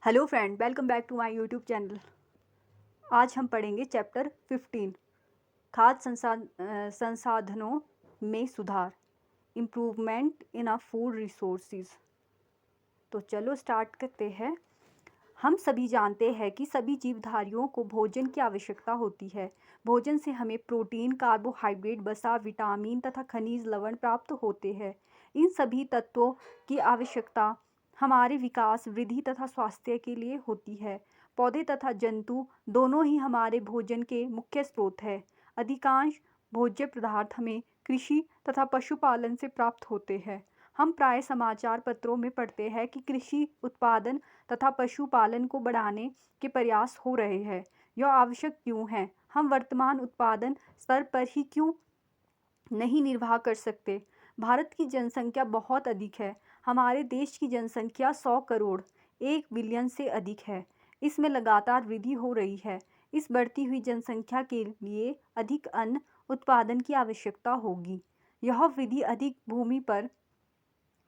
Hello friend, welcome back to my YouTube channel. आज हम पढ़ेंगे चैप्टर 15 संसाधनों में सुधार, improvement in a food resources. तो चलो स्टार्ट करते हैं। हम सभी जानते हैं कि सभी जीवधारियों को भोजन की आवश्यकता होती है। भोजन से हमें प्रोटीन, कार्बोहाइड्रेट, वसा, विटामिन तथा खनिज लवण प्राप्त होते हैं। इन सभी तत्वों की आवश्यकता हमारे विकास, वृद्धि तथा स्वास्थ्य के लिए होती है। पौधे तथा जंतु दोनों ही हमारे भोजन के मुख्य स्रोत हैं। अधिकांश भोज्य पदार्थ हमें कृषि तथा पशुपालन से प्राप्त होते हैं। हम प्राय समाचार पत्रों में पढ़ते हैं कि कृषि उत्पादन तथा पशुपालन को बढ़ाने के प्रयास हो रहे हैं। यह आवश्यक क्यों है? हम वर्तमान उत्पादन स्तर पर ही क्यों नहीं निर्वाह कर सकते? भारत की जनसंख्या बहुत अधिक है। हमारे देश की जनसंख्या 100 करोड़ 1 बिलियन से अधिक है। इसमें लगातार वृद्धि हो रही है। इस बढ़ती हुई जनसंख्या के लिए अधिक अन्न उत्पादन की आवश्यकता होगी। यह वृद्धि अधिक भूमि पर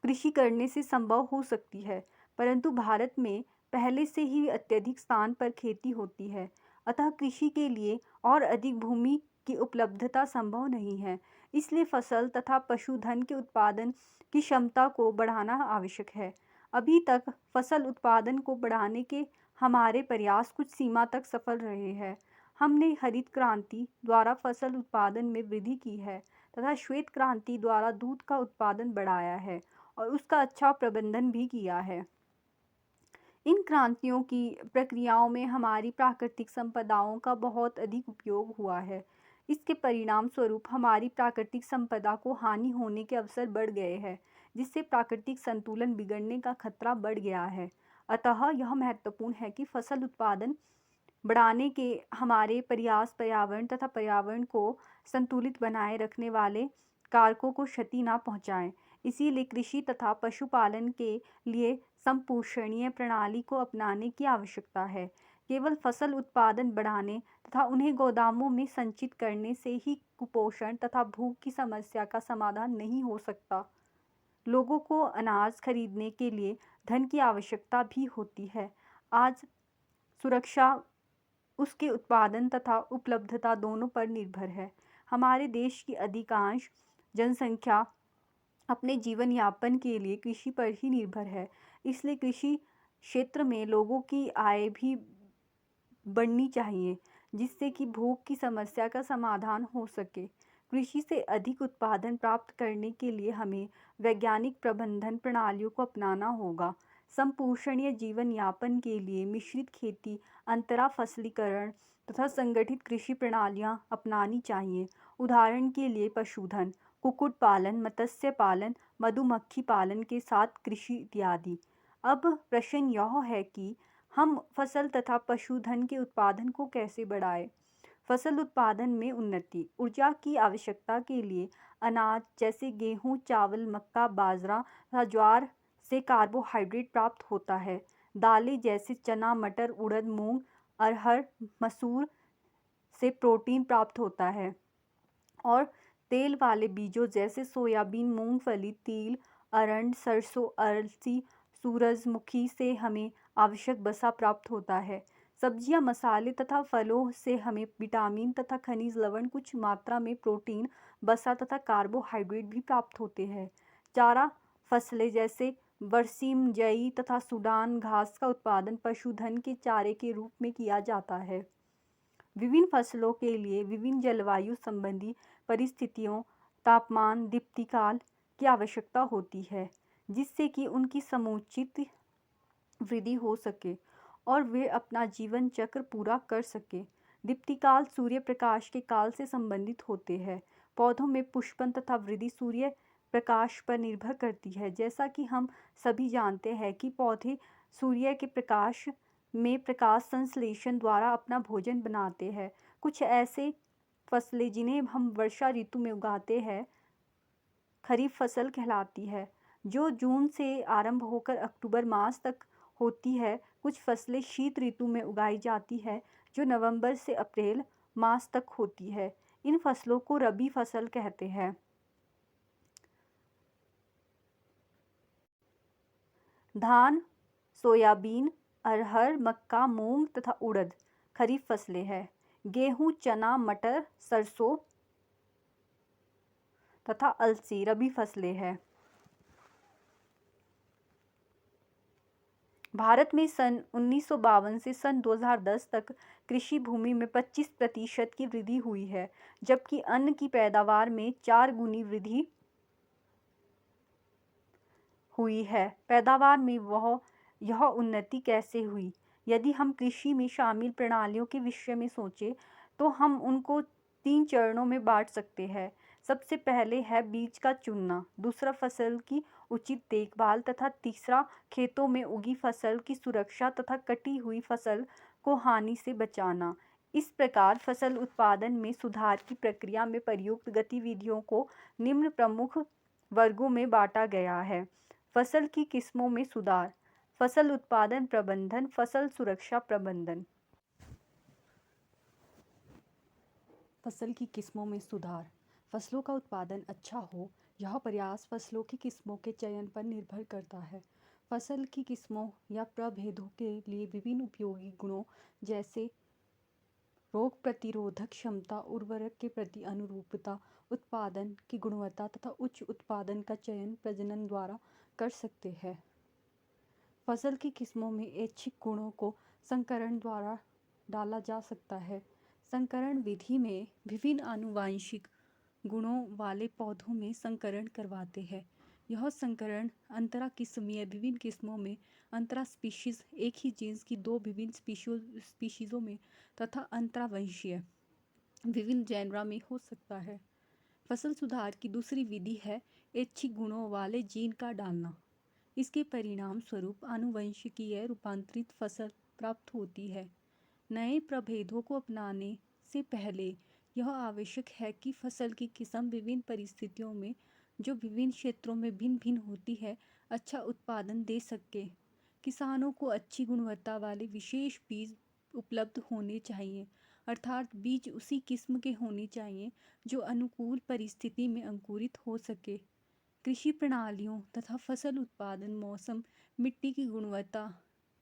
कृषि करने से संभव हो सकती है, परंतु भारत में पहले से ही अत्यधिक स्थान पर खेती होती है, अतः कृषि के लिए और अधिक भूमि की उपलब्धता संभव नहीं है। इसलिए फसल तथा पशुधन के उत्पादन की क्षमता को बढ़ाना आवश्यक है। अभी तक फसल उत्पादन को बढ़ाने के हमारे प्रयास कुछ सीमा तक सफल रहे हैं। हमने हरित क्रांति द्वारा फसल उत्पादन में वृद्धि की है तथा श्वेत क्रांति द्वारा दूध का उत्पादन बढ़ाया है और उसका अच्छा प्रबंधन भी किया है। इन क्रांतियों की प्रक्रियाओं में हमारी प्राकृतिक संपदाओं का बहुत अधिक उपयोग हुआ है। इसके परिणाम स्वरूप हमारी प्राकृतिक संपदा को हानि होने के अवसर बढ़ गए हैं, जिससे प्राकृतिक संतुलन बिगड़ने का खतरा बढ़ गया है। अतः यह महत्वपूर्ण है कि फसल उत्पादन बढ़ाने के हमारे प्रयास पर्यावरण तथा पर्यावरण को संतुलित बनाए रखने वाले कारकों को क्षति न पहुंचाएं। इसीलिए कृषि तथा पशुपालन के लिए संपोषणीय प्रणाली को अपनाने की आवश्यकता है। केवल फसल उत्पादन बढ़ाने तथा उन्हें गोदामों में संचित करने से ही कुपोषण तथा भूख की समस्या का समाधान नहीं हो सकता। लोगों को अनाज खरीदने के लिए धन की आवश्यकता भी होती है। आज सुरक्षा उसके उत्पादन तथा उपलब्धता दोनों पर निर्भर है। हमारे देश की अधिकांश जनसंख्या अपने जीवन यापन के लिए कृषि पर ही निर्भर है। इसलिए कृषि क्षेत्र में लोगों की आय भी बढ़नी चाहिए, जिससे कि भूख की समस्या का समाधान हो सके। कृषि से अधिक उत्पादन प्राप्त करने के लिए हमें वैज्ञानिक प्रबंधन प्रणालियों को अपनाना होगा। संपोषणीय जीवन यापन के लिए मिश्रित खेती, अंतरा फसलीकरण तथा संगठित कृषि प्रणालियां अपनानी चाहिए। उदाहरण के लिए पशुधन, कुक्कुट पालन, मत्स्य पालन, मधुमक्खी पालन के साथ कृषि इत्यादि। अब प्रश्न यह है कि हम फसल तथा पशुधन के उत्पादन को कैसे बढ़ाएं? फसल उत्पादन में उन्नति। ऊर्जा की आवश्यकता के लिए अनाज जैसे गेहूं, चावल, मक्का, बाजरा तथा ज्वार से कार्बोहाइड्रेट प्राप्त होता है। दालें जैसे चना, मटर, उड़द, मूंग, अरहर, मसूर से प्रोटीन प्राप्त होता है। और तेल वाले बीजों जैसे सोयाबीन, मूंगफली, तिल, अरंड, सरसों, अलसी, सूरजमुखी से हमें आवश्यक वसा प्राप्त होता है। सब्जियां, मसाले तथा फलों से हमें विटामिन तथा खनिज लवण, कुछ मात्रा में प्रोटीन, वसा तथा कार्बोहाइड्रेट भी प्राप्त होते हैं। चारा फसलें जैसे बरसीम, जई तथा सूडान घास का उत्पादन पशुधन के चारे के रूप में किया जाता है। विभिन्न फसलों के लिए विभिन्न जलवायु संबंधी परिस्थितियों, तापमान, दीप्तिकाल की आवश्यकता होती है, जिससे कि उनकी समुचित वृद्धि हो सके और वे अपना जीवन चक्र पूरा कर सके। दीप्तिकाल सूर्य प्रकाश के काल से संबंधित होते हैं। पौधों में पुष्पन तथा वृद्धि सूर्य प्रकाश पर निर्भर करती है। जैसा कि हम सभी जानते हैं कि पौधे सूर्य के प्रकाश में प्रकाश संश्लेषण द्वारा अपना भोजन बनाते हैं। कुछ ऐसे फसलें जिन्हें हम वर्षा ऋतु में उगाते हैं खरीफ फसल कहलाती है, जो जून से आरंभ होकर अक्टूबर मास तक होती है। कुछ फसलें शीत ऋतु में उगाई जाती है, जो नवंबर से अप्रैल मास तक होती है। इन फसलों को रबी फसल कहते हैं। धान, सोयाबीन, अरहर, मक्का, मूंग तथा उड़द खरीफ फसलें हैं। गेहूं, चना, मटर, सरसों तथा अलसी रबी फसलें हैं। भारत में सन 1952 से सन 2010 तक कृषि भूमि में 25% की वृद्धि हुई है, जबकि अन्न की पैदावार में 4 गुनी वृद्धि हुई है। पैदावार में यह उन्नति कैसे हुई? यदि हम कृषि में शामिल प्रणालियों के विषय में सोचें तो हम उनको 3 चरणों में बांट सकते हैं। सबसे पहले है बीज का चुनना, दूसरा फसल की उचित देखभाल तथा तीसरा खेतों में उगी फसल की सुरक्षा तथा कटी हुई फसल को हानि से बचाना। इस प्रकार फसल उत्पादन में सुधार की प्रक्रिया में प्रयुक्त गतिविधियों को निम्न प्रमुख वर्गों में बांटा गया है। फसल की किस्मों में सुधार, फसल उत्पादन प्रबंधन, फसल सुरक्षा प्रबंधन। फसल की किस्मों में सुधार। फसलों का उत्पादन अच्छा हो, यह प्रयास फसलों की किस्मों के चयन पर निर्भर करता है। फसल की किस्मों या प्रभेदों के लिए विभिन्न उपयोगी गुणों जैसे रोग प्रतिरोधक क्षमता, उर्वरक के प्रति अनुरूपता, उत्पादन की गुणवत्ता तथा उच्च उत्पादन का चयन प्रजनन द्वारा कर सकते हैं। फसल की किस्मों में ऐच्छिक गुणों को संकरण द्वारा डाला जा सकता है। संकरण विधि में विभिन्न आनुवांशिक गुणों वाले पौधों में संकरण करवाते हैं। यह संकरण अंतरा किस्मीय विभिन्न किस्मों में, अंतरा स्पीशीज एक ही जीन्स की 2 विभिन्न स्पीशीजों में तथा अंतरावंशीय विभिन्न जेनरा में हो सकता है। फसल सुधार की दूसरी विधि है ऐच्छिक गुणों वाले जीन का डालना। इसके परिणाम स्वरूप आनुवंशिकीय रूपांतरित फसल प्राप्त होती है। नए प्रभेदों को अपनाने से पहले यह आवश्यक है कि फसल की किस्म विभिन्न परिस्थितियों में, जो विभिन्न क्षेत्रों में भिन्न भिन्न होती है, अच्छा उत्पादन दे सके। किसानों को अच्छी गुणवत्ता वाले विशेष बीज उपलब्ध होने चाहिए, अर्थात बीज उसी किस्म के होने चाहिए जो अनुकूल परिस्थिति में अंकुरित हो सके। कृषि प्रणालियों तथा फसल उत्पादन मौसम, मिट्टी की गुणवत्ता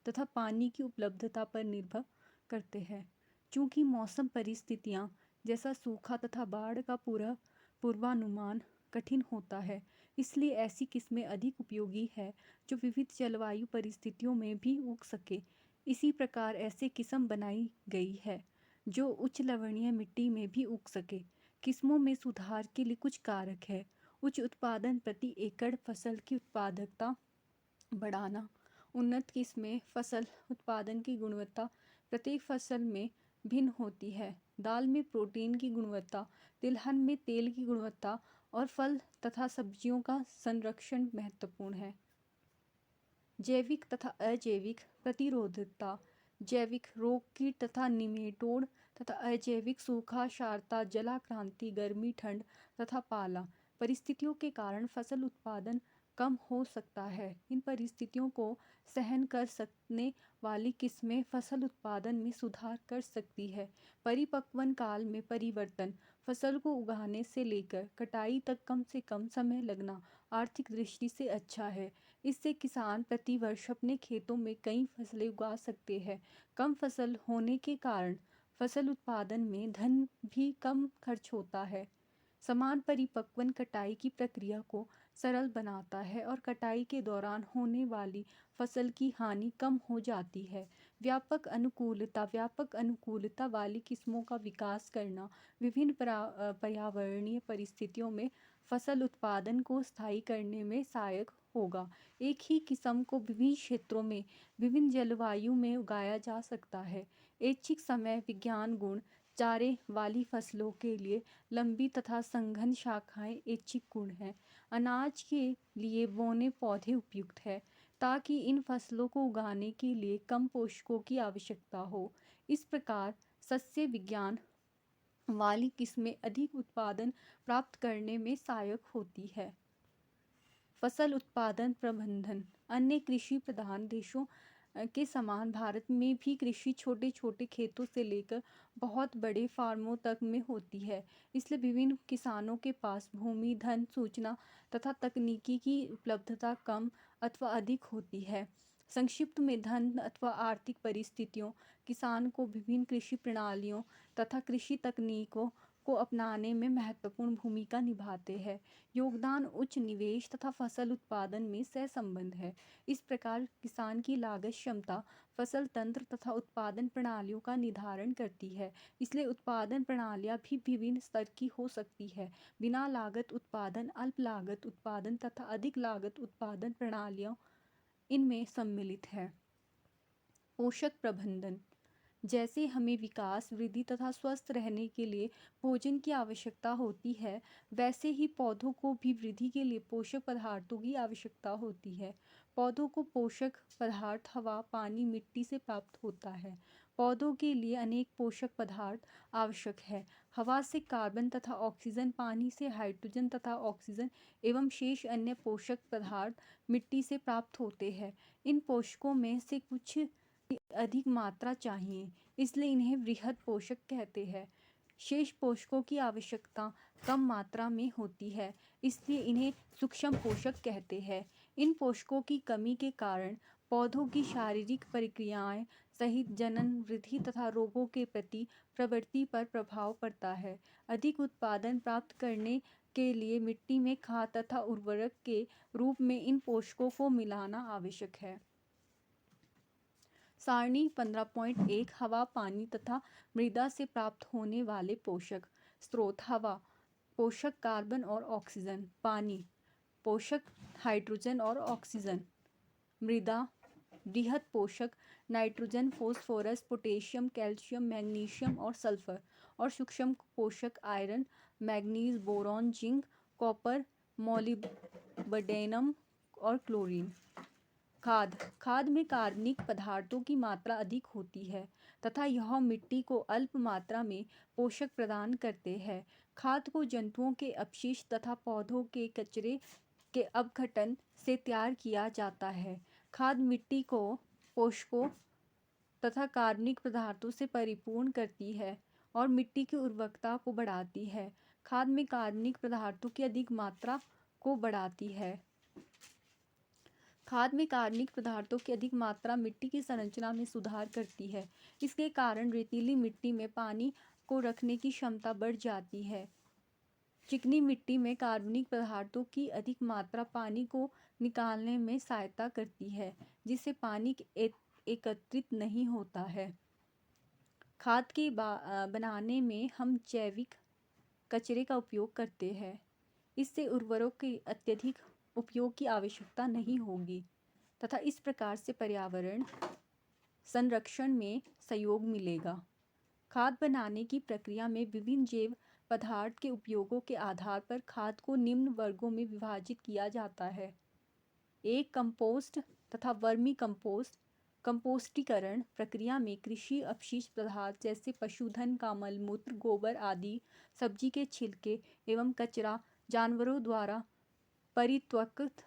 तथा पानी की उपलब्धता पर निर्भर करते हैं। चूँकि मौसम परिस्थितियाँ जैसा सूखा तथा बाढ़ का पूर्वानुमान कठिन होता है, इसलिए ऐसी किस्में अधिक उपयोगी है जो विविध जलवायु परिस्थितियों में भी उग सके। इसी प्रकार ऐसे किस्म बनाई गई है जो उच्च लवणीय मिट्टी में भी उग सके। किस्मों में सुधार के लिए कुछ कारक है। उच्च उत्पादन प्रति एकड़ फसल की उत्पादकता बढ़ाना। उन्नत किस्में फसल उत्पादन की गुणवत्ता प्रत्येक फसल में भिन्न होती है। दाल में प्रोटीन की गुणवत्ता, तिलहन में तेल की गुणवत्ता और फल तथा सब्जियों का संरक्षण महत्वपूर्ण है। जैविक तथा अजैविक प्रतिरोधकता, जैविक रोग कीट तथा निमेटोड तथा अजैविक सूखा, क्षारता, जलाक्रांति, गर्मी, ठंड तथा पाला परिस्थितियों के कारण फसल उत्पादन कम हो सकता है। इन परिस्थितियों को सहन कर सकने वाली किस्में फसल उत्पादन में सुधार कर सकती है। परिपक्वन काल में परिवर्तन, फसल को उगाने से लेकर कटाई तक कम से कम समय लगना आर्थिक दृष्टि से अच्छा है। इससे किसान प्रति वर्ष अपने खेतों में कई फसलें उगा सकते हैं। कम फसल होने के कारण फसल उत्पादन में धन भी कम खर्च होता है। समान परिपक्वन कटाई की प्रक्रिया को सरल बनाता है और कटाई के दौरान होने वाली फसल की हानि कम हो जाती है। व्यापक अनुकूलता वाली किस्मों का विकास करना विभिन्न पर्यावरणीय परिस्थितियों में फसल उत्पादन को स्थायी करने में सहायक होगा। एक ही किस्म को विभिन्न क्षेत्रों में विभिन्न जलवायु में उगाया जा सकता है। ऐच्छिक समय विज्ञान गुण, चारे वाली फसलों के लिए लंबी तथा सघन शाखाएं ऐच्छिक गुण हैं। अनाज के लिए बौने पौधे उपयुक्त है ताकि इन फसलों को उगाने के लिए कम पोषकों की आवश्यकता हो। इस प्रकार सस्य विज्ञान वाली किस्में अधिक उत्पादन प्राप्त करने में सहायक होती है। फसल उत्पादन प्रबंधन। अन्य कृषि प्रधान देशों के समान भारत में भी कृषि छोटे छोटे खेतों से लेकर बहुत बड़े फार्मों तक में होती है। इसलिए विभिन्न किसानों के पास भूमि, धन, सूचना तथा तकनीकी की उपलब्धता कम अथवा अधिक होती है। संक्षिप्त में धन अथवा आर्थिक परिस्थितियों किसान को विभिन्न कृषि प्रणालियों तथा कृषि तकनीकों को अपनाने में महत्वपूर्ण भूमिका निभाते हैं। योगदान उच्च निवेश तथा फसल उत्पादन में सहसंबंध है। इस प्रकार किसान की लागत क्षमता फसल तंत्र तथा उत्पादन प्रणालियों का निर्धारण करती है। इसलिए उत्पादन प्रणालियाँ भी विभिन्न स्तर की हो सकती है। बिना लागत उत्पादन, अल्प लागत उत्पादन तथा अधिक लागत उत्पादन प्रणालियाँ इनमें सम्मिलित है। पोषक प्रबंधन। जैसे हमें विकास, वृद्धि तथा स्वस्थ रहने के लिए भोजन की आवश्यकता होती है, वैसे ही पौधों को भी वृद्धि के लिए पोषक पदार्थों की आवश्यकता होती है। पौधों को पोषक पदार्थ हवा, पानी, मिट्टी से प्राप्त होता है। पौधों के लिए अनेक पोषक पदार्थ आवश्यक है। हवा से कार्बन तथा ऑक्सीजन, पानी से हाइड्रोजन तथा ऑक्सीजन एवं शेष अन्य पोषक पदार्थ मिट्टी से प्राप्त होते हैं। इन पोषकों में से कुछ अधिक मात्रा चाहिए, इसलिए इन्हें वृहद पोषक कहते हैं। शेष पोषकों की आवश्यकता कम मात्रा में होती है, इसलिए इन्हें सूक्ष्म पोषक कहते हैं। इन पोषकों की कमी के कारण पौधों की शारीरिक प्रक्रियाएं सहित जनन, वृद्धि तथा रोगों के प्रति प्रवृत्ति पर प्रभाव पड़ता है। अधिक उत्पादन प्राप्त करने के लिए मिट्टी में खाद तथा उर्वरक के रूप में इन पोषकों को मिलाना आवश्यक है। सारणी 15.1 हवा, पानी तथा मृदा से प्राप्त होने वाले पोषक स्रोत। हवा पोषक कार्बन और ऑक्सीजन। पानी पोषक हाइड्रोजन और ऑक्सीजन। मृदा बृहद पोषक nitrogen, phosphorus, potassium, calcium, magnesium और सल्फर। और सूक्ष्म पोषक iron, manganese, boron, zinc, copper, molybdenum और क्लोरीन। खाद में कार्बनिक पदार्थों की मात्रा अधिक होती है तथा यह मिट्टी को अल्प मात्रा में पोषक प्रदान करते हैं। खाद को जंतुओं के अपशिष्ट तथा पौधों के कचरे के अपघटन से तैयार किया जाता है। खाद मिट्टी को पोषकों तथा कार्बनिक पदार्थों से परिपूर्ण करती है और मिट्टी की उर्वरकता को बढ़ाती है। खाद में कार्बनिक पदार्थों की अधिक मात्रा को बढ़ाती है। खाद में कार्बनिक पदार्थों की अधिक मात्रा मिट्टी की संरचना में सुधार करती है। इसके कारण रेतीली मिट्टी में पानी को रखने की क्षमता बढ़ जाती है। चिकनी मिट्टी में कार्बनिक पदार्थों की अधिक मात्रा पानी को निकालने में सहायता करती है, जिससे पानी एकत्रित नहीं होता है। खाद के बनाने में हम जैविक कचरे का उपयोग करते हैं। इससे उर्वरकों के अत्यधिक उपयोग की आवश्यकता नहीं होगी तथा इस प्रकार से पर्यावरण संरक्षण में सहयोग मिलेगा। खाद बनाने की प्रक्रिया में विभिन्न जैव पदार्थ के उपयोगों के आधार पर खाद को निम्न वर्गों में विभाजित किया जाता है। एक, कंपोस्ट तथा वर्मी कंपोस्ट। कंपोस्टीकरण प्रक्रिया में कृषि अपशिष्ट पदार्थ जैसे पशुधन का मल मूत्र, गोबर आदि, सब्जी के छिलके एवं कचरा, जानवरों द्वारा परित्यक्त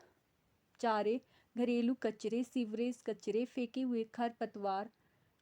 चारे, घरेलू कचरे, सीवरेज कचरे, फेंके हुए खरपतवार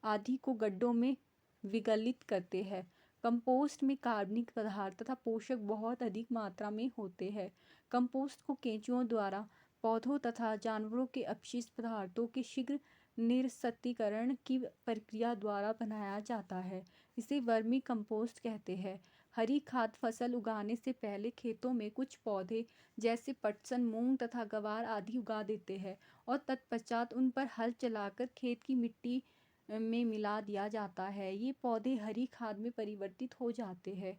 आदि को गड्ढों में विगलित करते हैं। कंपोस्ट में कार्बनिक पदार्थ तथा पोषक बहुत अधिक मात्रा में होते हैं। कंपोस्ट को केंचुओं द्वारा पौधों तथा जानवरों के अपशिष्ट पदार्थों के शीघ्र निरस्तीकरण की प्रक्रिया द्वारा बनाया जाता है। इसे वर्मी कंपोस्ट कहते हैं। हरी खाद फसल उगाने से पहले खेतों में कुछ पौधे जैसे पटसन, मूंग तथा गवार आदि उगा देते हैं और तत्पश्चात उन पर हल चलाकर खेत की मिट्टी में मिला दिया जाता है। ये पौधे हरी खाद में परिवर्तित हो जाते हैं,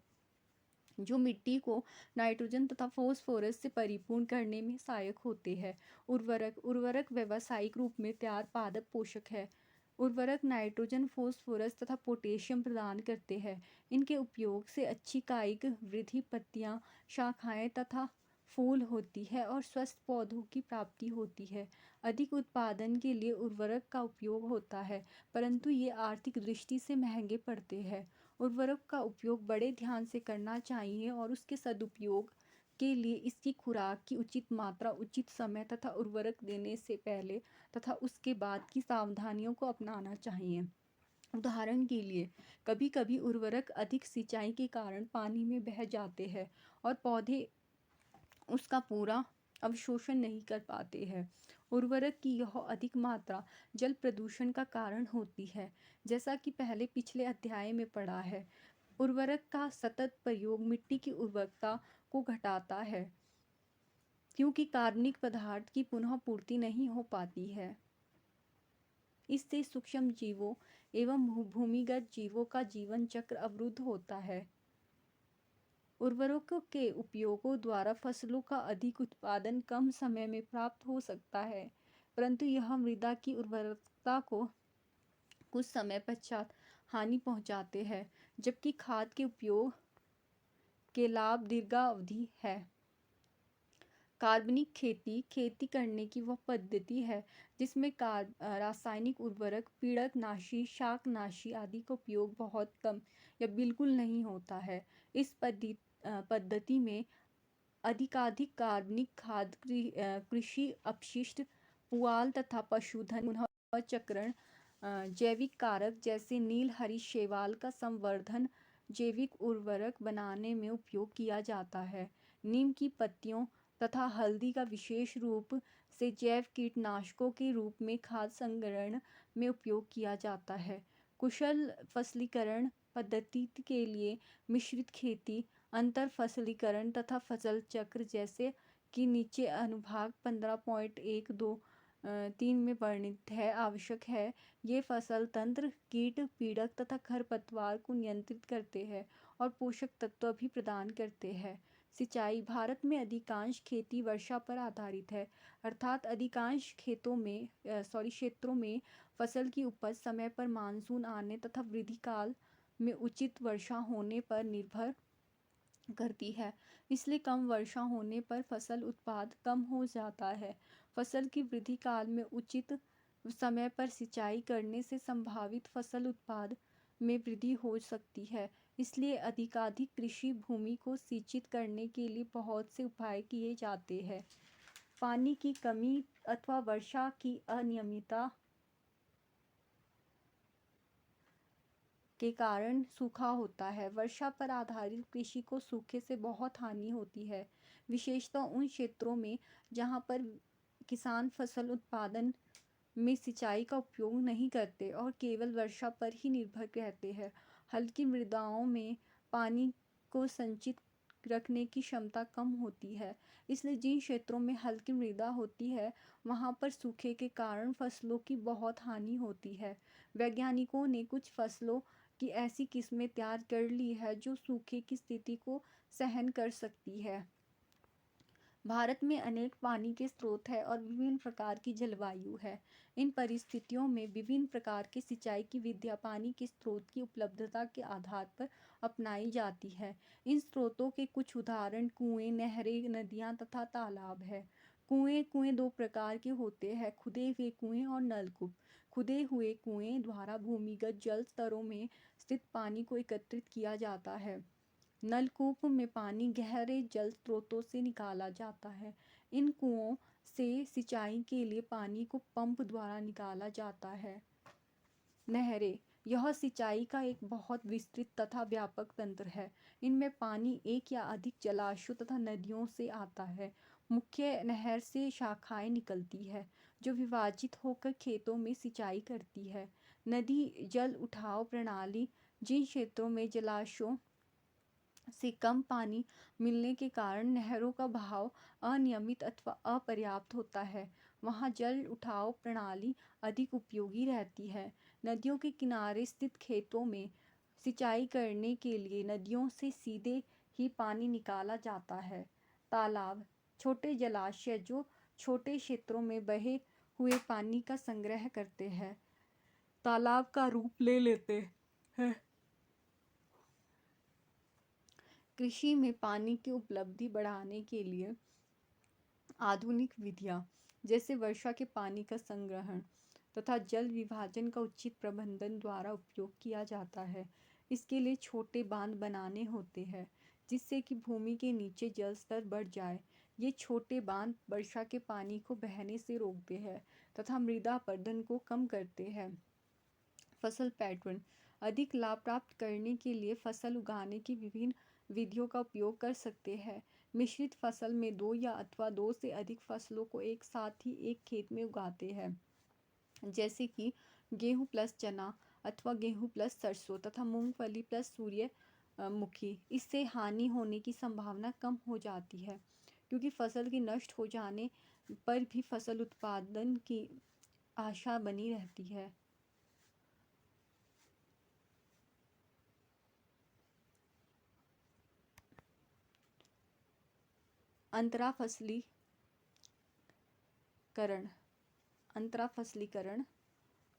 जो मिट्टी को नाइट्रोजन तथा फोस्फोरस से परिपूर्ण करने में सहायक होते हैं। उर्वरक व्यावसायिक रूप में तैयार पादप पोषक है। उर्वरक नाइट्रोजन, फोस्फोरस तथा पोटेशियम प्रदान करते हैं। इनके उपयोग से अच्छी कायिक वृद्धि, पत्तियां, शाखाएं तथा फूल होती है और स्वस्थ पौधों की प्राप्ति होती है। अधिक उत्पादन के लिए उर्वरक का उपयोग होता है, परंतु ये आर्थिक दृष्टि से महंगे पड़ते हैं। उर्वरक का उपयोग बड़े ध्यान से करना चाहिए और उसके सदुपयोग के लिए इसकी खुराक की उचित मात्रा, उचित समय तथा उर्वरक देने से पहले तथा उसके बाद की सावधानियों को अपनाना चाहिए। उदाहरण के लिए कभी कभी उर्वरक अधिक सिंचाई के कारण पानी में बह जाते हैं और पौधे उसका पूरा अवशोषण नहीं कर पाते हैं। उर्वरक की यह अधिक मात्रा जल प्रदूषण का कारण होती है। जैसा कि पहले पिछले अध्याय में पढ़ा है, उर्वरक का सतत प्रयोग मिट्टी की उर्वरकता को घटाता है, क्योंकि कार्बनिक पदार्थ की पुनः पूर्ति नहीं हो पाती है। इससे सूक्ष्म जीवों एवं भूमिगत जीवों का जीवन चक्र अवरुद्ध होता है। उर्वरकों के उपयोगों द्वारा फसलों का अधिक उत्पादन कम समय में प्राप्त हो सकता है, परंतु यह मृदा की उर्वरकता को कुछ समय पश्चात हानि पहुंचाते हैं, जबकि खाद के उपयोग के लाभ दीर्घावधि है। कार्बनिक खेती करने की वह पद्धति है जिसमें रासायनिक उर्वरक, पीड़कनाशी, शाकनाशी आदि का उपयोग बहुत कम या बिल्कुल नहीं होता है। इस पद्धति में अधिकाधिक कार्बनिक खाद, कृषि अपशिष्ट, पुआल तथा पशुधन पुनर्चक्रण, जैविक कारक जैसे नील हरी शैवाल का संवर्धन जैविक उर्वरक बनाने में उपयोग किया जाता है। नीम की पत्तियों तथा हल्दी का विशेष रूप से जैव कीटनाशकों के रूप में खाद संग्रहण में उपयोग किया जाता है। कुशल फसलीकरण पद्धति के लिए मिश्रित खेती, अंतर फसलीकरण तथा फसल चक्र जैसे कि नीचे अनुभाग 15.123 में वर्णित है आवश्यक है। ये फसल तंत्र कीट, पीड़क तथा खरपतवार को नियंत्रित करते हैं और पोषक तत्व भी प्रदान करते हैं। सिंचाई, भारत में अधिकांश खेती वर्षा पर आधारित है, अर्थात अधिकांश क्षेत्रों में फसल की उपज समय पर मानसून आने तथा वृद्धि काल में उचित वर्षा होने पर निर्भर करती है। इसलिए कम वर्षा होने पर फसल उत्पाद कम हो जाता है। फसल की वृद्धि काल में उचित समय पर सिंचाई करने से संभावित फसल उत्पाद में वृद्धि हो सकती है। इसलिए अधिकाधिक कृषि भूमि को सिंचित करने के लिए बहुत से उपाय किए जाते हैं। पानी की कमी अथवा वर्षा की अनियमितता के कारण सूखा होता है। वर्षा पर आधारित कृषि को सूखे से बहुत हानि होती है, विशेषतः उन क्षेत्रों में जहां पर किसान फसल उत्पादन में सिंचाई का उपयोग नहीं करते और केवल वर्षा पर ही निर्भर रहते हैं। हल्की मृदाओं में पानी को संचित रखने की क्षमता कम होती है, इसलिए जिन क्षेत्रों में हल्की मृदा होती है वहां पर सूखे के कारण फसलों की बहुत हानि होती है। वैज्ञानिकों ने कुछ फसलों की ऐसी किस्में तैयार कर ली है जो सूखे की स्थिति को सहन कर सकती है। भारत में अनेक पानी के स्रोत हैं और विभिन्न प्रकार की जलवायु है। इन परिस्थितियों में विभिन्न प्रकार की सिंचाई की विधियां पानी के स्रोत की उपलब्धता के आधार पर अपनाई जाती है। इन स्रोतों के कुछ उदाहरण कुएं, नहरें, नदियां तथा तालाब है। कुएं दो प्रकार के होते हैं, खुदे हुए कुएं और नलकूप। खुदे हुए कुएं द्वारा भूमिगत जल स्तरों में स्थित पानी को एकत्रित किया जाता है। नलकूप में पानी गहरे जल स्रोतों से निकाला जाता है। इन कुओं से सिंचाई के लिए पानी को पंप द्वारा निकाला जाता है। नहरें, यह सिंचाई का एक बहुत विस्तृत तथा व्यापक तंत्र है। इनमें पानी एक या अधिक जलाशयों तथा नदियों से आता है। मुख्य नहर से शाखाएं निकलती है जो विभाजित होकर खेतों में सिंचाई करती है। नदी जल उठाव प्रणाली, जिन क्षेत्रों में जलाशयों से कम पानी मिलने के कारण नहरों का बहाव अनियमित अथवा अपर्याप्त होता है, वहां जल उठाव प्रणाली अधिक उपयोगी रहती है। नदियों के किनारे स्थित खेतों में सिंचाई करने के लिए नदियों से सीधे ही पानी निकाला जाता है। तालाब, छोटे जलाशय जो छोटे क्षेत्रों में बहे हुए पानी का संग्रह करते हैं, तालाब का रूप ले लेते हैं। कृषि में पानी की उपलब्धि बढ़ाने के लिए आधुनिक विधियां जैसे वर्षा के पानी का संग्रहण तथा जल विभाजन का उचित प्रबंधन द्वारा उपयोग किया जाता है। इसके लिए छोटे बांध बनाने होते हैं जिससे कि भूमि के नीचे जल स्तर बढ़ जाए। ये छोटे बांध वर्षा के पानी को बहने से रोकते हैं तथा मृदा अपरदन को कम करते हैं। फसल पैटर्न, अधिक लाभ प्राप्त करने के लिए फसल उगाने की विभिन्न विधियों का उपयोग कर सकते हैं। मिश्रित फसल में दो या अथवा दो से अधिक फसलों को एक साथ ही एक खेत में उगाते हैं, जैसे कि गेहूँ प्लस चना अथवा गेहूँ प्लस सरसों तथा मूंगफली प्लस सूर्यमुखी। इससे हानि होने की संभावना कम हो जाती है, क्योंकि फसल के नष्ट हो जाने पर भी फसल उत्पादन की आशा बनी रहती है। अंतराफसलीकरण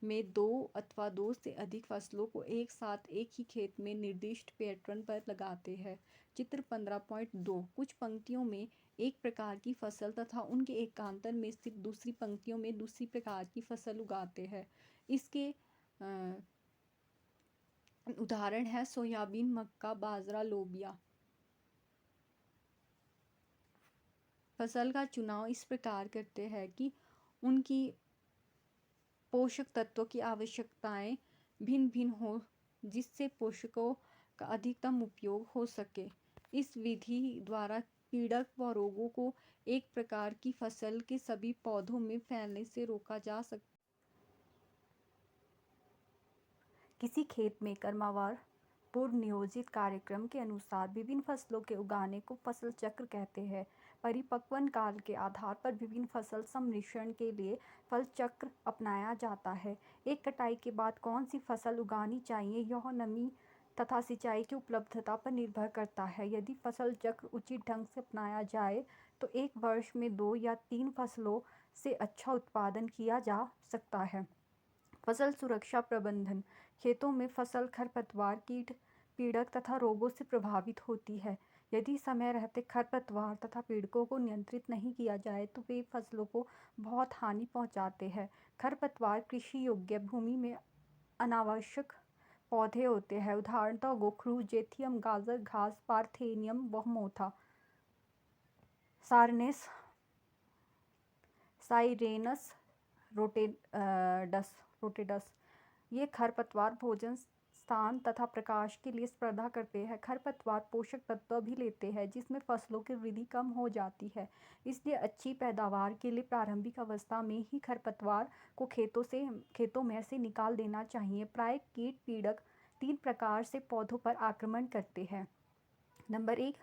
में दो अथवा दो से अधिक फसलों को एक साथ एक ही खेत में निर्दिष्ट पैटर्न पर लगाते हैं। चित्र 15.2 कुछ पंक्तियों में एक प्रकार की फसल तथा उनके एकांतर में स्थित दूसरी पंक्तियों में दूसरी प्रकार की फसल उगाते हैं। इसके उदाहरण है सोयाबीन, मक्का, बाजरा, लोबिया। फसल का चुनाव इस प्रकार करते हैं कि उनकी पोषक तत्वों की आवश्यकताएं भिन्न भिन्न हो, जिससे पोषकों का अधिकतम उपयोग हो सके। इस विधि द्वारा पीड़क व रोगों को एक प्रकार की फसल के सभी पौधों में फैलने से रोका जा सकता है। किसी खेत में क्रमवार पूर्व नियोजित कार्यक्रम के अनुसार विभिन्न फसलों के उगाने को फसल चक्र कहते हैं। परिपक्वन काल के आधार पर विभिन्न फसल सम्मिश्रण के लिए फल चक्र अपनाया जाता है। एक कटाई के बाद कौन सी फसल उगानी चाहिए, यह नमी तथा सिंचाई की उपलब्धता पर निर्भर करता है। यदि फसल चक्र उचित ढंग से अपनाया जाए तो एक वर्ष में 2 या 3 फसलों से अच्छा उत्पादन किया जा सकता है। फसल सुरक्षा प्रबंधन खेतों में फसल खरपतवार, कीट, पीड़क तथा रोगों से प्रभावित होती है। यदि समय रहते खरपतवार तथा पीड़कों को नियंत्रित नहीं किया जाए तो वे फसलों को बहुत हानि पहुंचाते हैं। खरपतवार कृषि योग्य भूमि में अनावश्यक पौधे होते हैं, उदाहरणतः गोखरू, जेथियम, गाजर घास, पार्थेनियम व मोथा, साइरेनस रोटेडस। ये खरपतवार भोजन, स्थान तथा प्रकाश के लिए स्पर्धा करते हैं। खरपतवार पोषक तत्व भी लेते हैं, जिसमें फसलों की वृद्धि कम हो जाती है। इसलिए अच्छी पैदावार के लिए प्रारंभिक अवस्था में ही खरपतवार को खेतों में से निकाल देना चाहिए। प्रायः कीट पीड़क 3 प्रकार से पौधों पर आक्रमण करते हैं। नंबर 1,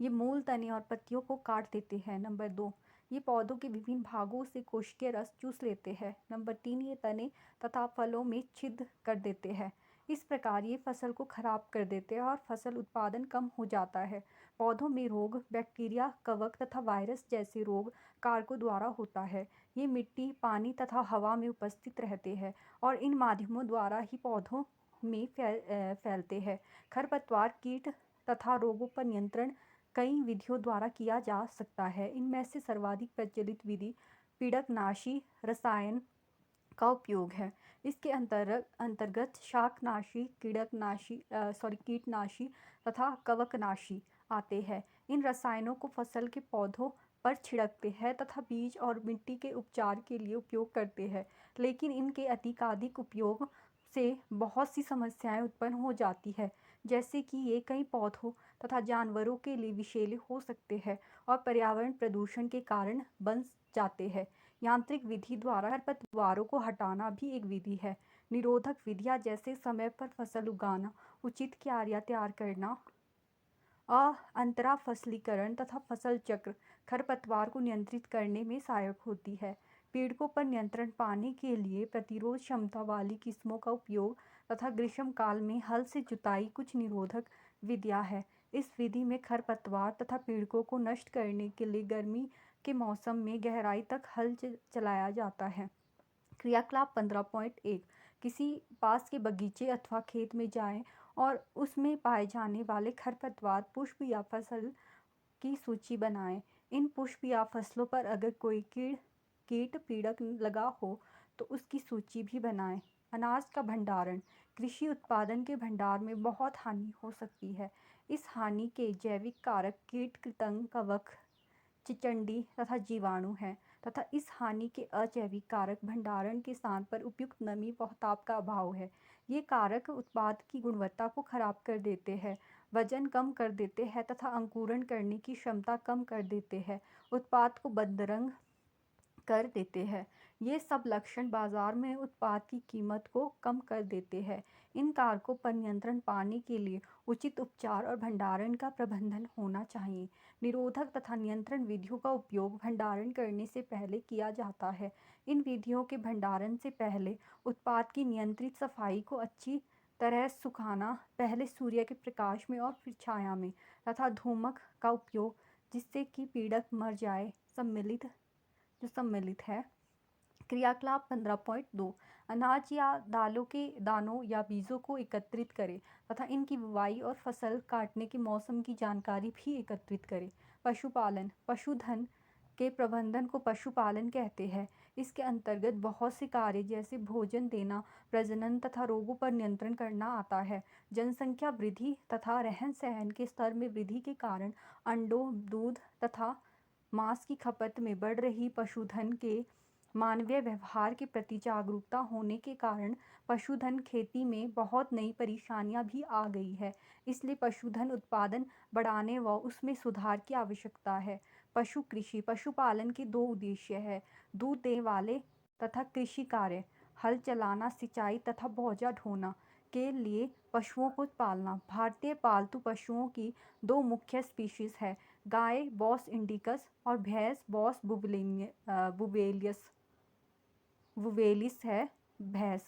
ये मूल, तने और पत्तियों को काट देते हैं। नंबर 2, ये पौधों के विभिन्न भागों से कोशिकीय रस चूस लेते हैं। नंबर 3, ये तने तथा फलों में छिद्र कर देते हैं। इस प्रकार ये फसल को खराब कर देते हैं और फसल उत्पादन कम हो जाता है। पौधों में रोग बैक्टीरिया, कवक तथा वायरस जैसे रोग कारकों द्वारा होता है। ये मिट्टी, पानी तथा हवा में उपस्थित रहते हैं और इन माध्यमों द्वारा ही पौधों में फैलते हैं। खरपतवार, कीट तथा रोगों पर नियंत्रण कई विधियों द्वारा किया जा सकता है। इनमें से सर्वाधिक प्रचलित विधि पीड़कनाशी रसायन का उपयोग है। इसके अंतर्गत शाकनाशी, कीटनाशी तथा कवकनाशी आते हैं। इन रसायनों को फसल के पौधों पर छिड़कते हैं तथा बीज और मिट्टी के उपचार के लिए उपयोग करते हैं, लेकिन इनके अधिकाधिक उपयोग से बहुत सी समस्याएं उत्पन्न हो जाती है, जैसे कि ये कई पौधों तथा जानवरों के लिए विषैले हो सकते हैं और पर्यावरण प्रदूषण के कारण बन जाते हैं। यांत्रिक विधि द्वारा खरपतवारों को हटाना भी एक विधि है। निरोधक विधियां जैसे समय पर फसल उगाना, उचित क्यारियां तैयार करना, अंतराफसलीकरण तथा फसल चक्र खरपतवार को नियंत्रित करने में सहायक होती है। पीड़कों पर नियंत्रण पाने के लिए प्रतिरोध क्षमता वाली किस्मों का उपयोग तथा ग्रीष्म काल में हल से जुताई कुछ निरोधक विधियां हैं। इस विधि में खरपतवार तथा पीड़कों को नष्ट करने के लिए गर्मी के मौसम में गहराई तक हल चलाया जाता है। क्रियाकलाप 15.1 किसी पास के बगीचे अथवा खेत में जाएं और उसमें पाए जाने वाले खरपतवार, पुष्प या फसल की सूची बनाएं। इन पुष्प या फसलों पर अगर कोई कीट पीड़क लगा हो तो उसकी सूची भी बनाएं। अनाज का भंडारण कृषि उत्पादन के भंडार में बहुत हानि हो सकती है। इस हानि के जैविक कारक कीट, कृंतक, कवक, चिचंडी तथा जीवाणु हैं तथा इस हानि के अजैविक कारक भंडारण के स्थान पर उपयुक्त नमी व ताप का अभाव है। ये कारक उत्पाद की गुणवत्ता को खराब कर देते हैं वजन कम कर देते हैं तथा अंकुरण करने की क्षमता कम कर देते हैं, उत्पाद को बदरंग कर देते हैं। ये सब लक्षण बाजार में उत्पाद की कीमत को कम कर देते हैं। इन कारकों पर नियंत्रण पाने के लिए उचित उपचार और भंडारण का प्रबंधन होना चाहिए। निरोधक तथा नियंत्रण विधियों का उपयोग भंडारण करने से पहले किया जाता है। इन विधियों के भंडारण से पहले उत्पाद की नियंत्रित सफाई को अच्छी तरह सुखाना, पहले सूर्य के प्रकाश में और फिर छाया में, तथा धूमक का उपयोग जिससे कि पीड़क मर जाए सम्मिलित है। क्रियाकलाप 15.2 अनाज या दालों के दानों या बीजों को एकत्रित करें तथा इनकी बुवाई और फसल काटने के मौसम की जानकारी भी एकत्रित करें। पशुपालन, पशुधन के प्रबंधन को पशुपालन कहते हैं। इसके अंतर्गत बहुत से कार्य जैसे भोजन देना, प्रजनन तथा रोगों पर नियंत्रण करना आता है। जनसंख्या वृद्धि तथा रहन सहन के स्तर में वृद्धि के कारण अंडों, दूध तथा मांस की खपत में बढ़ रही पशुधन के मानवीय व्यवहार के प्रति जागरूकता होने के कारण पशुधन खेती में बहुत नई परेशानियां भी आ गई है। इसलिए पशुधन उत्पादन बढ़ाने व उसमें सुधार की आवश्यकता है। पशु कृषि, पशुपालन के दो उद्देश्य है: दूध देने वाले तथा कृषि कार्य, हल चलाना, सिंचाई तथा बोझा ढोना के लिए पशुओं को पालना। भारतीय पालतू पशुओं की दो मुख्य स्पीशीज है: गाय बॉस इंडिकस और भैंस बॉस बुवेलिस है भैंस।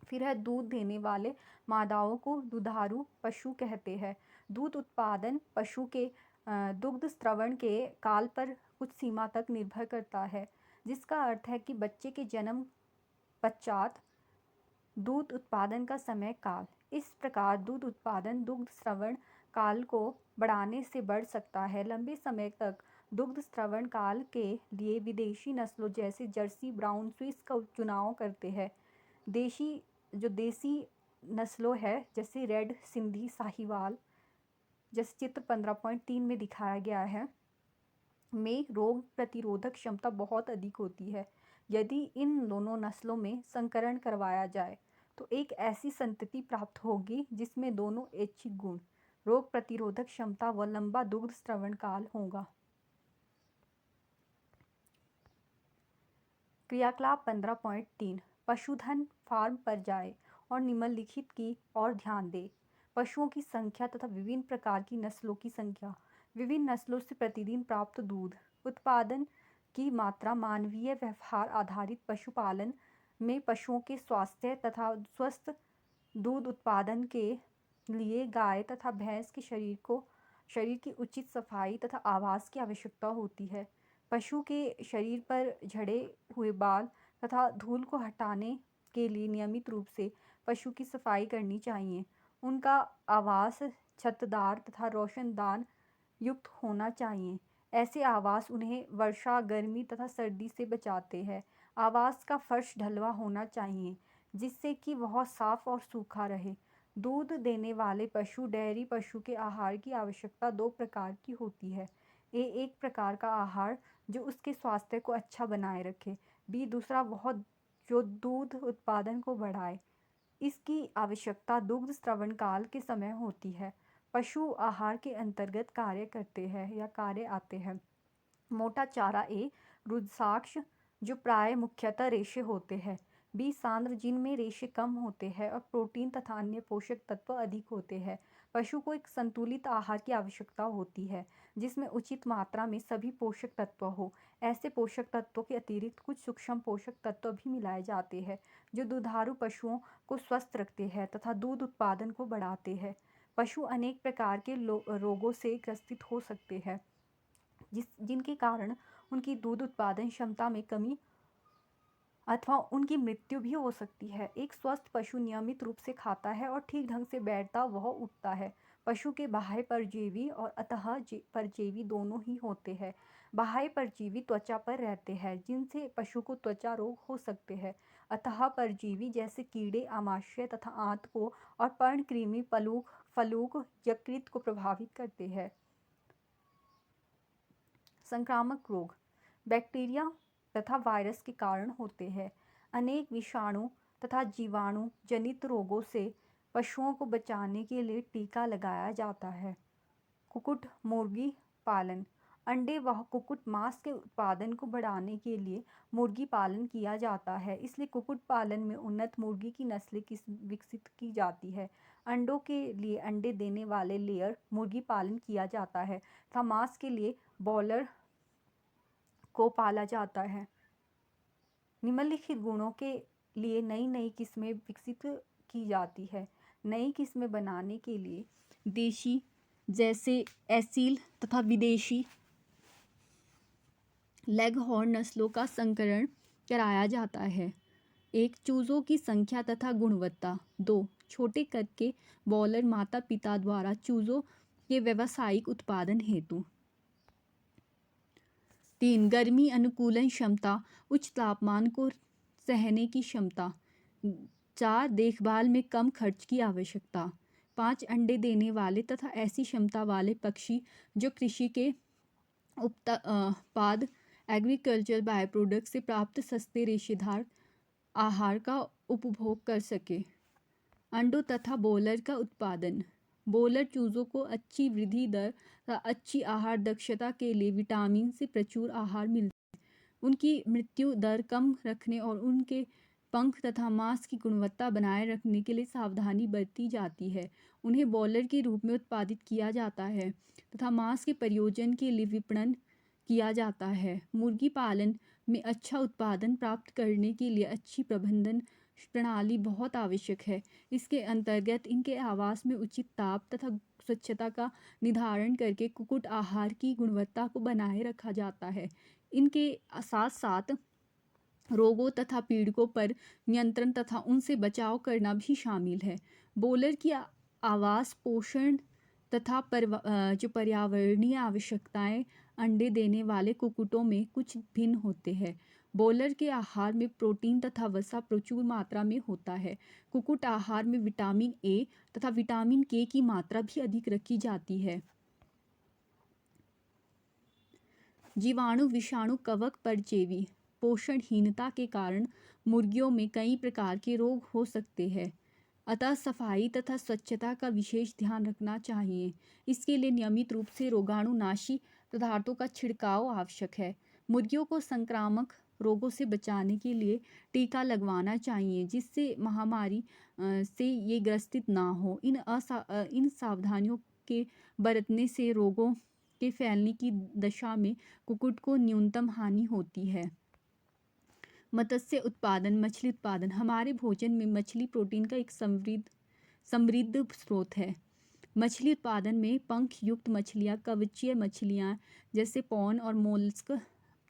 फिर है दूध देने वाले मादाओं को दुधारू पशु कहते हैं। दूध उत्पादन पशु के दुग्ध स्रवण के काल पर कुछ सीमा तक निर्भर करता है, जिसका अर्थ है कि बच्चे के जन्म पश्चात दूध उत्पादन का समय काल। इस प्रकार दूध उत्पादन दुग्ध स्रवण काल को बढ़ाने से बढ़ सकता है। लंबे समय तक दुग्ध स्रवण काल के लिए विदेशी नस्लों जैसे जर्सी, ब्राउन स्विस का चुनाव करते हैं। देसी नस्लों है जैसे रेड सिंधी, साहिवाल, जैसे चित्र 15.3 में दिखाया गया है, में रोग प्रतिरोधक क्षमता बहुत अधिक होती है। यदि इन दोनों नस्लों में संकरण करवाया जाए तो एक ऐसी संतति प्राप्त होगी जिसमें दोनों ऐच्छिक गुण, रोग प्रतिरोधक क्षमता व लंबा दुग्ध स्रवण काल होगा। क्रियाकलाप 15.3 पशुधन फार्म पर जाए और निम्नलिखित की ओर ध्यान दे। पशुओं की संख्या तथा विभिन्न प्रकार की नस्लों की संख्या। विभिन्न नस्लों से प्रतिदिन प्राप्त दूध उत्पादन की मात्रा। मानवीय व्यवहार आधारित पशुपालन में पशुओं के स्वास्थ्य तथा स्वस्थ दूध उत्पादन के लिए गाय तथा भैंस के शरीर की उचित सफाई तथा आवास की आवश्यकता होती है। पशु के शरीर पर झड़े हुए बाल तथा धूल को हटाने के लिए नियमित रूप से पशु की सफाई करनी चाहिए। उनका आवास छतदार तथा रोशनदान युक्त होना चाहिए। ऐसे आवास उन्हें वर्षा, गर्मी तथा सर्दी से बचाते हैं। आवास का फर्श ढलवा होना चाहिए जिससे कि वह साफ और सूखा रहे। दूध देने वाले पशु, डेयरी पशु के आहार की आवश्यकता दो प्रकार की होती है। एक प्रकार का आहार जो उसके स्वास्थ्य को अच्छा बनाए रखे, बी दूसरा वह जो दूध उत्पादन को बढ़ाए। इसकी आवश्यकता दुग्ध स्रवण काल के समय होती है। पशु आहार के अंतर्गत कार्य आते हैं। मोटा चारा ए रुद्राक्ष जो प्राय मुख्यतः रेशे होते हैं। बी सांद्र जिनमें रेशे कम होते हैं और प्रोटीन तथा अन्य पोषक तत्व अधिक होते हैं। पशु को एक संतुलित आहार की आवश्यकता होती है जिसमें उचित मात्रा में सभी पोषक तत्व हो। ऐसे पोषक तत्वों के अतिरिक्त कुछ सूक्ष्म पोषक तत्व भी मिलाए जाते हैं जो दुधारू पशुओं को स्वस्थ रखते हैं तथा दूध उत्पादन को बढ़ाते हैं। पशु अनेक प्रकार के रोगों से ग्रसित हो सकते हैं जिनके कारण उनकी दूध उत्पादन क्षमता में कमी अथवा उनकी मृत्यु भी हो सकती है। एक स्वस्थ पशु नियमित रूप से खाता है और ठीक ढंग से बैठता वह उठता है। पशु के बाह्य परजीवी और अंतः परजीवी दोनों ही होते हैं। बाह्य परजीवी त्वचा पर रहते हैं जिनसे पशु को त्वचा रोग हो सकते हैं। अंतः परजीवी जैसे कीड़े, आमाशय तथा आंत को और पर्णकृमि, फलूक, यकृत को प्रभावित करते हैं। संक्रामक रोग बैक्टीरिया तथा वायरस के कारण होते हैं। अनेक विषाणु तथा जीवाणु जनित रोगों से पशुओं को बचाने के लिए टीका लगाया जाता है। कुक्कुट मुर्गी पालन। अंडे व कुक्कुट मांस के उत्पादन को बढ़ाने के लिए मुर्गी पालन किया जाता है। इसलिए कुक्कुट पालन में उन्नत मुर्गी की नस्लें विकसित की जाती है। अंडों के लिए अंडे देने वाले लेयर मुर्गी पालन किया जाता है तथा मांस के लिए बॉयलर को पाला जाता है। निम्नलिखित गुणों के लिए नई नई किस्में विकसित की जाती है। नई किस्में बनाने के लिए देशी जैसे एसील तथा विदेशी लेगहॉर्न नस्लों का संकरण कराया जाता है। 1. चूजों की संख्या तथा गुणवत्ता। 2. छोटे कद के बॉयलर माता पिता द्वारा चूजों के व्यावसायिक उत्पादन हेतु। 3. गर्मी अनुकूलन क्षमता, उच्च तापमान को सहने की क्षमता। 4. देखभाल में कम खर्च की आवश्यकता। 5. अंडे देने वाले तथा ऐसी क्षमता वाले पक्षी जो कृषि के उत्पाद एग्रीकल्चर बाय प्रोडक्ट से प्राप्त सस्ते रेशेदार आहार का उपभोग कर सके। अंडों तथा बॉयलर का उत्पादन। बॉयलर चूजों को अच्छी वृद्धि दर तथा अच्छी आहार दक्षता के लिए विटामिन से प्रचुर आहार मिलता है। उनकी मृत्यु दर कम रखने और उनके पंख तथा मांस की गुणवत्ता बनाए रखने के लिए सावधानी बरती जाती है। उन्हें बॉयलर के रूप में उत्पादित किया जाता है तथा मांस के प्रयोजन के लिए विपणन किया जाता है। मुर्गी पालन में अच्छा उत्पादन प्राप्त करने के लिए अच्छी प्रबंधन प्रणाली बहुत आवश्यक है। इसके अंतर्गत इनके आवास में उचित ताप तथा स्वच्छता का निर्धारण करके कुक्कुट आहार की गुणवत्ता को बनाए रखा जाता है। इनके साथ साथ रोगों तथा पीड़कों पर नियंत्रण तथा उनसे बचाव करना भी शामिल है। बॉयलर की आवास पोषण तथा जो पर्यावरणीय आवश्यकताएं अंडे देने वाले कुक्कुटों में कुछ भिन्न होते हैं। बॉयलर के आहार में प्रोटीन तथा वसा प्रचुर मात्रा में होता है। कुक्कुट आहार में विटामिन ए तथा विटामिन के की मात्रा भी अधिक रखी जाती है। जीवाणु विषाणु कवक परजीवी। पोषणहीनता के कारण मुर्गियों में कई प्रकार के रोग हो सकते हैं, अतः सफाई तथा स्वच्छता का विशेष ध्यान रखना चाहिए। इसके लिए नियमित रूप से रोगाणुनाशी पदार्थों का छिड़काव आवश्यक है। मुर्गियों को संक्रामक रोगों से बचाने के लिए टीका लगवाना चाहिए जिससे महामारी से ये ग्रसित ना हो। इन सावधानियों के बरतने से रोगों के फैलने की दशा में कुक्कुट को न्यूनतम हानि होती है। मत्स्य उत्पादन। मछली उत्पादन। हमारे भोजन में मछली प्रोटीन का एक समृद्ध स्रोत है। मछली उत्पादन में पंख युक्त मछलियाँ, कवचीय मछलियाँ जैसे पॉन और मोलस्क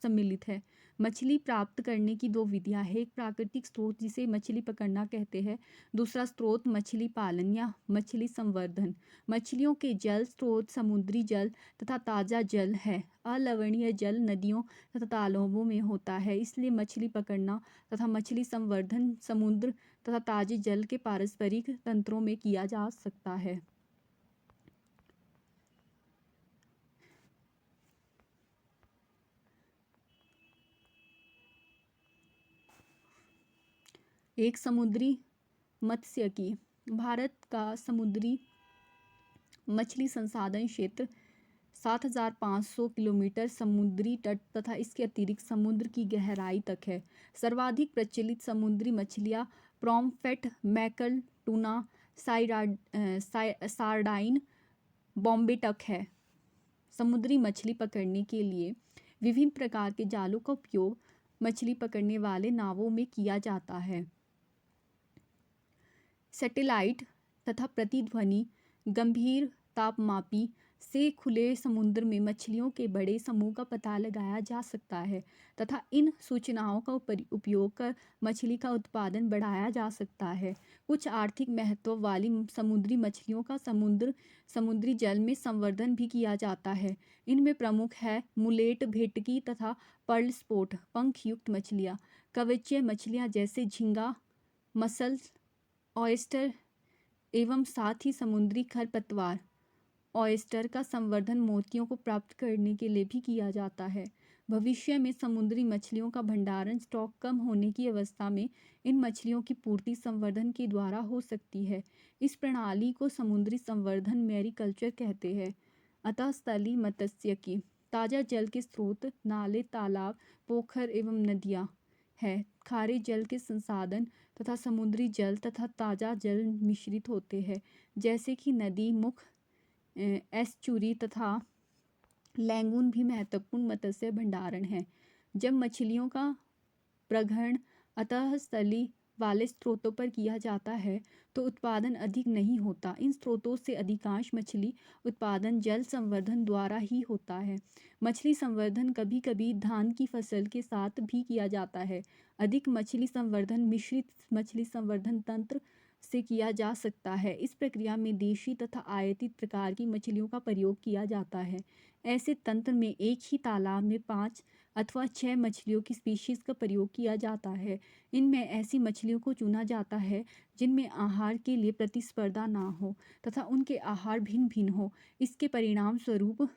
सम्मिलित है। मछली प्राप्त करने की 2 विधियाँ हैं। एक प्राकृतिक स्रोत जिसे मछली पकड़ना कहते हैं, दूसरा स्रोत मछली पालन या मछली संवर्धन। मछलियों के जल स्रोत समुद्री जल तथा ताज़ा जल है। अलवणीय जल नदियों तथा तालाबों में होता है। इसलिए मछली पकड़ना तथा मछली संवर्धन समुद्र तथा ताजे जल के पारस्परिक तंत्रों में किया जा सकता है। एक समुद्री मत्स्यिकी। भारत का समुद्री मछली संसाधन क्षेत्र 7,500 किलोमीटर समुद्री तट तथा इसके अतिरिक्त समुद्र की गहराई तक है। सर्वाधिक प्रचलित समुद्री मछलियाँ प्रॉम्फ्रेट, मैकल, टूना, सार्डाइन, बॉम्बे टक है। समुद्री मछली पकड़ने के लिए विभिन्न प्रकार के जालों का उपयोग मछली पकड़ने वाले नावों में किया जाता है। सैटेलाइट तथा प्रतिध्वनि गंभीर तापमापी से खुले समुद्र में मछलियों के बड़े समूह का पता लगाया जा सकता है तथा इन सूचनाओं का उपयोग कर मछली का उत्पादन बढ़ाया जा सकता है। कुछ आर्थिक महत्व वाली समुद्री मछलियों का समुद्री जल में संवर्धन भी किया जाता है। इनमें प्रमुख है मुलेट, भेटकी तथा पर्ल स्पॉट पंख युक्त मछलियाँ। कवचीय मछलियाँ जैसे झींगा, मसल्स, ऑयस्टर एवं साथ ही समुद्री खरपतवार ऑयस्टर का संवर्धन मोतियों को प्राप्त करने के लिए भी किया जाता है। भविष्य में समुद्री मछलियों का भंडारण स्टॉक कम होने की अवस्था में इन मछलियों की पूर्ति संवर्धन के द्वारा हो सकती है। इस प्रणाली को समुद्री संवर्धन मैरीकल्चर कहते हैं। अतः स्थलीय मत्स्यिकी ताज़ा जल के स्रोत नाले, तालाब, पोखर एवं नदियाँ है। खारे जल के संसाधन तथा समुद्री जल तथा ताज़ा जल मिश्रित होते हैं, जैसे कि नदी मुख, एस्चुरी तथा लैगून भी महत्वपूर्ण मत्स्य भंडारण है। जब मछलियों का प्रग्रहण अतः स्थली वाले स्रोतों पर किया जाता है तो उत्पादन अधिक नहीं होता। इन स्रोतों से अधिकांश मछली उत्पादन जल संवर्धन द्वारा ही होता है। मछली संवर्धन कभी कभी धान की फसल के साथ भी किया जाता है। अधिक मछली संवर्धन मिश्रित मछली संवर्धन तंत्र से किया जा सकता है। इस प्रक्रिया में देशी तथा आयातित प्रकार की मछलियों का प्रयोग किया जाता है। ऐसे तंत्र में एक ही तालाब में 5 अथवा 6 मछलियों की स्पीशीज का प्रयोग किया जाता है। इनमें ऐसी मछलियों को चुना जाता है जिनमें आहार के लिए प्रतिस्पर्धा ना हो तथा उनके आहार भिन्न भिन्न हो। इसके परिणाम स्वरूप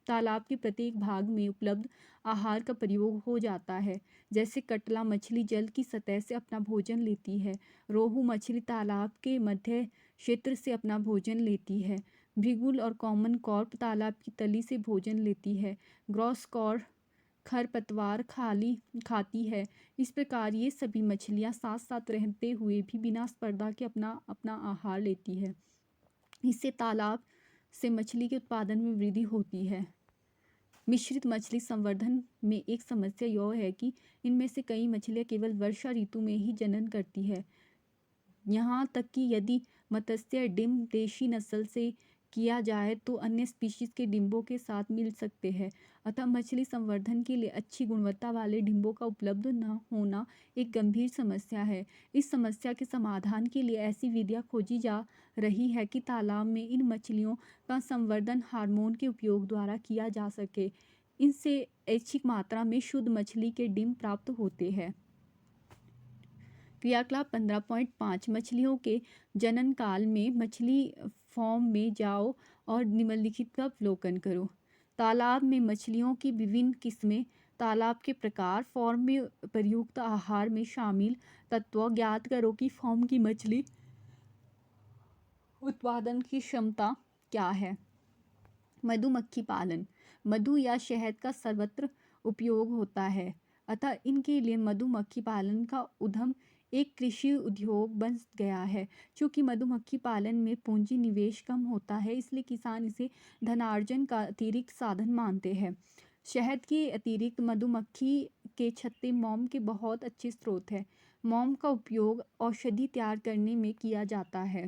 तालाब के प्रत्येक भाग में उपलब्ध आहार का प्रयोग हो जाता है। जैसे कटला मछली जल की सतह से अपना भोजन लेती है। रोहू मछली तालाब के मध्य क्षेत्र से अपना भोजन लेती है। भृगुल और कॉमन कॉर्प तालाब की तली से भोजन लेती है। ग्रॉस कॉर्प खरपतवार खाती है। इस प्रकार ये सभी मछलियाँ साथ साथ रहते हुए भी बिना स्पर्धा के अपना अपना आहार लेती है। इससे तालाब से मछली के उत्पादन में वृद्धि होती है। मिश्रित मछली संवर्धन में एक समस्या यह है कि इनमें से कई मछलियाँ केवल वर्षा ऋतु में ही जनन करती है। यहाँ तक कि यदि मत्स्य डिम्ब देशी नस्ल से किया जाए तो अन्य स्पीशीज के डिम्बों के साथ मिल सकते हैं। अतः मछली संवर्धन के लिए अच्छी गुणवत्ता वाले डिम्बों का उपलब्ध न होना एक गंभीर समस्या है। इस समस्या के समाधान के लिए ऐसी विधियाँ खोजी जा रही है कि तालाब में इन मछलियों का संवर्धन हार्मोन के उपयोग द्वारा किया जा सके। इनसे ऐच्छिक मात्रा में शुद्ध मछली के डिम्ब प्राप्त होते हैं। क्रियाकलाप 15.5 मछलियों के जनन काल में मछली फॉर्म में जाओ और निम्नलिखित का अवलोकन करो। तालाब में मछलियों की विभिन्न किस्में, तालाब के प्रकार, फॉर्म में प्रयुक्त आहार में शामिल तत्व ज्ञात करो कि फॉर्म की मछली उत्पादन की क्षमता क्या है। मधुमक्खी पालन। मधु या शहद का सर्वत्र उपयोग होता है, अतः इनके लिए मधुमक्खी पालन का उद्यम एक कृषि उद्योग बन गया है। चूँकि मधुमक्खी पालन में पूंजी निवेश कम होता है, इसलिए किसान इसे धनार्जन का अतिरिक्त साधन मानते हैं। शहद के अतिरिक्त मधुमक्खी के छत्ते मोम के बहुत अच्छे स्रोत हैं। मोम का उपयोग औषधि तैयार करने में किया जाता है।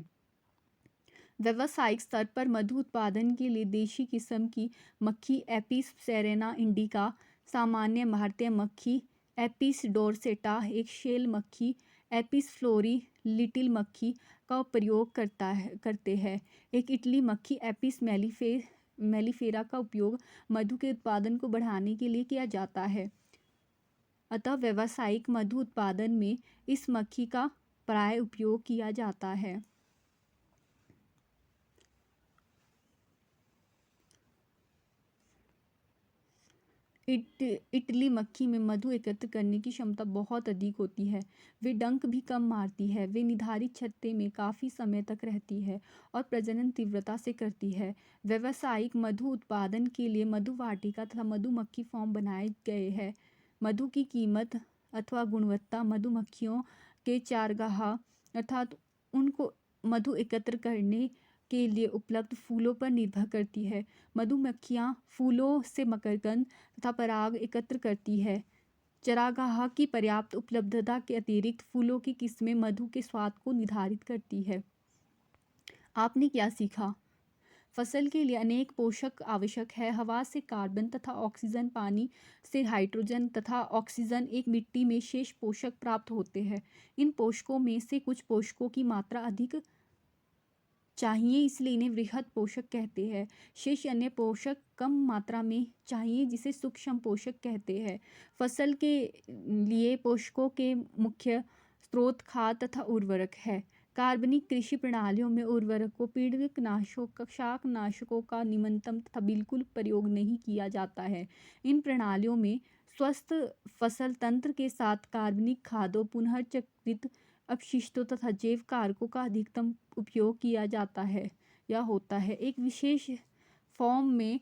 व्यावसायिक स्तर पर मधु उत्पादन के लिए देशी किस्म की मक्खी एपिस सेरेना इंडिका, सामान्य भारतीय मक्खी एपिस डोरसेटा, एक शेल मक्खी एपिस फ्लोरी लिटिल मक्खी का प्रयोग करते हैं। एक इटली मक्खी एपिस मेलिफेरा का उपयोग मधु के उत्पादन को बढ़ाने के लिए किया जाता है। अतः व्यावसायिक मधु उत्पादन में इस मक्खी का प्राय उपयोग किया जाता है। इटली मक्खी में मधु एकत्र करने की क्षमता बहुत अधिक होती है। वे डंक भी कम मारती है। वे निर्धारित छत्ते में काफ़ी समय तक रहती है और प्रजनन तीव्रता से करती है। व्यावसायिक मधु उत्पादन के लिए मधु वाटिका तथा मधुमक्खी फॉर्म बनाए गए हैं। मधु की कीमत अथवा गुणवत्ता मधुमक्खियों के चारागाह अर्थात उनको मधु एकत्र करने के लिए उपलब्ध फूलों पर निर्भर करती है। मधुमक्खियाँ फूलों से मकरंद तथा पराग एकत्र करती है। चारागाह की पर्याप्त उपलब्धता के अतिरिक्त फूलों की किस्में मधु के स्वाद को निर्धारित करती है। आपने क्या सीखा? फसल के लिए अनेक पोषक आवश्यक है। हवा से कार्बन तथा ऑक्सीजन, पानी से हाइड्रोजन तथा ऑक्सीजन, एक मिट्टी में शेष पोषक प्राप्त होते हैं। इन पोषकों में से कुछ पोषकों की मात्रा अधिक चाहिए, इसलिए इन्हें वृहद पोषक कहते हैं। शेष अन्य पोषक कम मात्रा में चाहिए, जिसे सूक्ष्म पोषक कहते हैं। फसल के लिए पोषकों के मुख्य स्रोत खाद तथा उर्वरक है। कार्बनिक कृषि प्रणालियों में उर्वरकों, पीड़कनाशकों, शाकनाशकों का नियमित तथा बिल्कुल प्रयोग नहीं किया जाता है। इन प्रणालियों में स्वस्थ फसल तंत्र के साथ कार्बनिक खादों, पुनर्चक्रित अपशिष्टों तथा जैव कारकों का अधिकतम उपयोग किया जाता है या होता है। एक विशेष फॉर्म में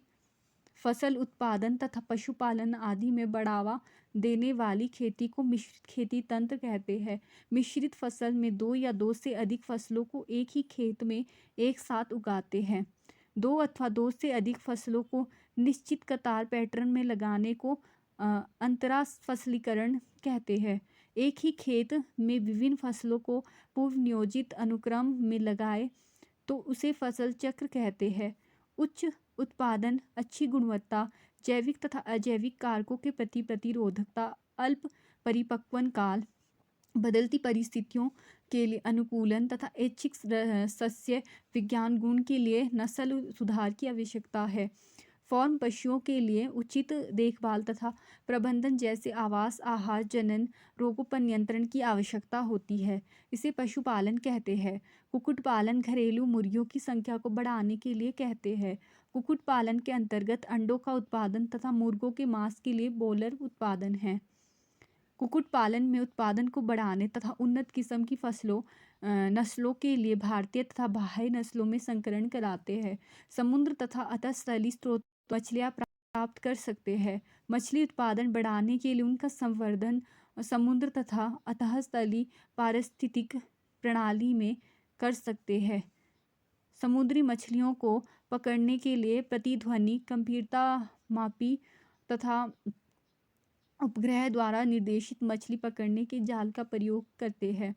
फसल उत्पादन तथा पशुपालन आदि में बढ़ावा देने वाली खेती को मिश्रित खेती तंत्र कहते हैं। मिश्रित फसल में दो या दो से अधिक फसलों को एक ही खेत में एक साथ उगाते हैं। दो अथवा दो से अधिक फसलों को निश्चित कतार पैटर्न में लगाने को अंतरा फसलीकरण कहते हैं। एक ही खेत में विभिन्न फसलों को पूर्व नियोजित अनुक्रम में लगाए तो उसे फसल चक्र कहते हैं। उच्च उत्पादन, अच्छी गुणवत्ता, जैविक तथा अजैविक कारकों के प्रति प्रतिरोधकता, अल्प परिपक्वन काल, बदलती परिस्थितियों के लिए अनुकूलन तथा ऐच्छिक सस्य विज्ञान गुण के लिए नस्ल सुधार की आवश्यकता है। फॉर्म पशुओं के लिए उचित देखभाल तथा प्रबंधन जैसे आवास, आहार, जनन, रोगों पर नियंत्रण की आवश्यकता होती है। इसे पशुपालन कहते हैं। कुक्कुट पालन घरेलू मुर्गियों की संख्या को बढ़ाने के लिए कहते हैं। कुक्कुट पालन के अंतर्गत अंडों का उत्पादन तथा मुर्गों के मांस के लिए बॉयलर उत्पादन है। कुक्कुट पालन में उत्पादन को बढ़ाने तथा उन्नत किस्म की नस्लों के लिए भारतीय तथा बाह्य नस्लों में संकरण कराते हैं। समुद्र तथा अतःस्थलीय स्रोत मछलियाँ प्राप्त कर सकते हैं। मछली उत्पादन बढ़ाने के लिए उनका संवर्धन समुद्र तथा अतःस्थलीय पारिस्थितिक प्रणाली में कर सकते हैं। समुद्री मछलियों को पकड़ने के लिए प्रतिध्वनि, गंभीरता मापी तथा उपग्रह द्वारा निर्देशित मछली पकड़ने के जाल का प्रयोग करते हैं।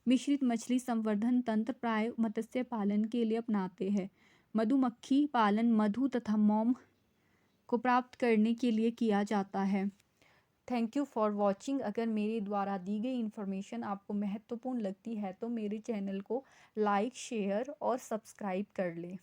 मिश्रित मछली संवर्धन तंत्र प्राय मत्स्य पालन के लिए अपनाते हैं। मधुमक्खी पालन मधु तथा मोम को प्राप्त करने के लिए किया जाता है। Thank you for watching. अगर मेरे द्वारा दी गई इन्फॉर्मेशन आपको महत्वपूर्ण लगती है तो मेरे चैनल को लाइक, शेयर और सब्सक्राइब कर लें।